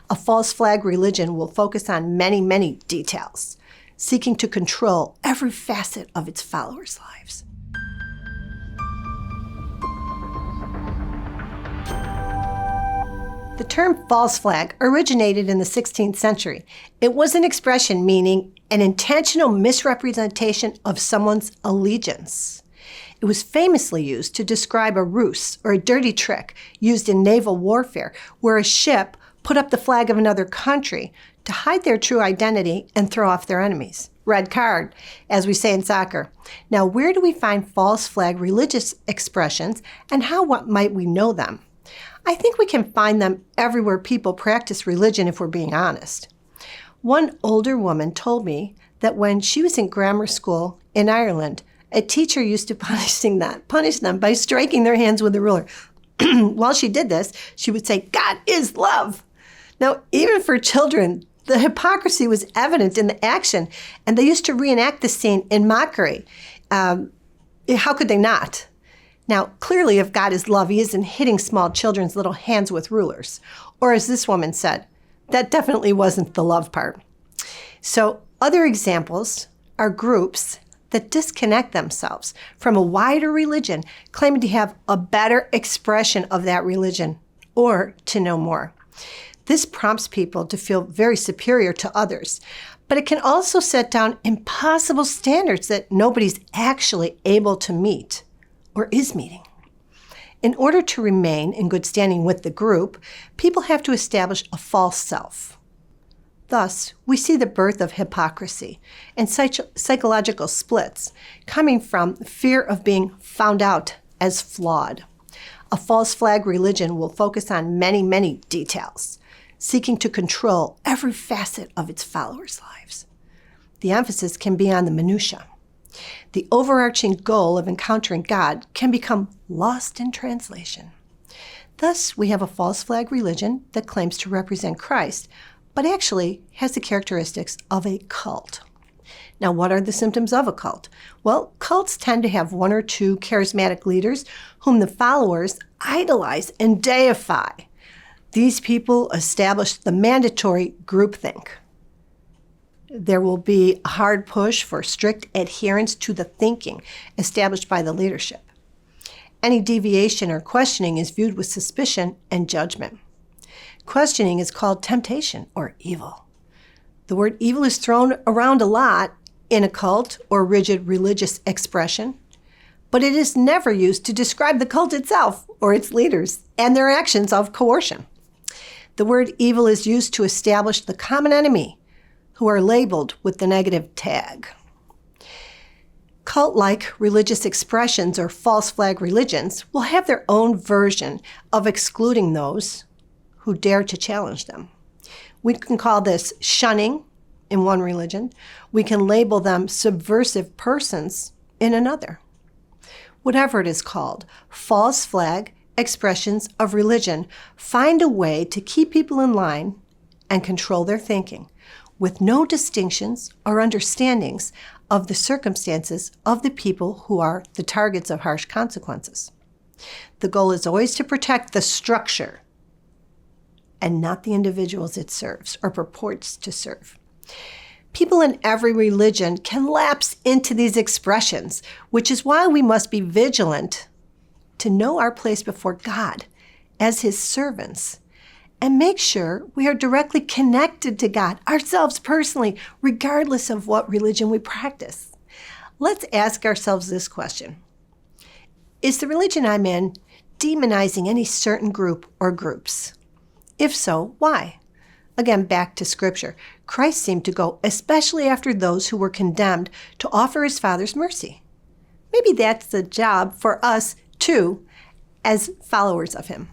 A false flag religion will focus on many, many details, seeking to control every facet of its followers' lives. The term false flag originated in the 16th century. It was an expression meaning an intentional misrepresentation of someone's allegiance. It was famously used to describe a ruse or a dirty trick used in naval warfare, where a ship put up the flag of another country to hide their true identity and throw off their enemies. Red card, as we say in soccer. Now, where do we find false flag religious expressions, and how might we know them? I think we can find them everywhere people practice religion, if we're being honest. One older woman told me that when she was in grammar school in Ireland, a teacher used to punish them by striking their hands with a ruler. While she did this, she would say, "God is love." Now, even for children, the hypocrisy was evident in the action, and they used to reenact the scene in mockery. How could they not? Now, clearly, if God is love, he isn't hitting small children's little hands with rulers. Or as this woman said, that definitely wasn't the love part. So other examples are groups that disconnect themselves from a wider religion, claiming to have a better expression of that religion or to know more. This prompts people to feel very superior to others, but it can also set down impossible standards that nobody's actually able to meet or is meeting. In order to remain in good standing with the group, people have to establish a false self. Thus, we see the birth of hypocrisy and psychological splits coming from fear of being found out as flawed. A false flag religion will focus on many, many details, seeking to control every facet of its followers' lives. The emphasis can be on the minutiae. The overarching goal of encountering God can become lost in translation. Thus, we have a false flag religion that claims to represent Christ, but actually has the characteristics of a cult. Now, what are the symptoms of a cult? Well, cults tend to have one or two charismatic leaders whom the followers idolize and deify. These people establish the mandatory groupthink. There will be a hard push for strict adherence to the thinking established by the leadership. Any deviation or questioning is viewed with suspicion and judgment. Questioning is called temptation or evil. The word evil is thrown around a lot in a cult or rigid religious expression, but it is never used to describe the cult itself or its leaders and their actions of coercion. The word evil is used to establish the common enemy, who are labeled with the negative tag. Cult-like religious expressions or false flag religions will have their own version of excluding those who dare to challenge them. We can call this shunning in one religion. We can label them subversive persons in another. Whatever it is called, false flag expressions of religion find a way to keep people in line and control their thinking, with no distinctions or understandings of the circumstances of the people who are the targets of harsh consequences. The goal is always to protect the structure and not the individuals it serves or purports to serve. People in every religion can lapse into these expressions, which is why we must be vigilant to know our place before God as his servants and make sure we are directly connected to God, ourselves personally, regardless of what religion we practice. Let's ask ourselves this question. Is the religion I'm in demonizing any certain group or groups? If so, why? Again, back to Scripture. Christ seemed to go especially after those who were condemned to offer his Father's mercy. Maybe that's the job for us, too, as followers of him.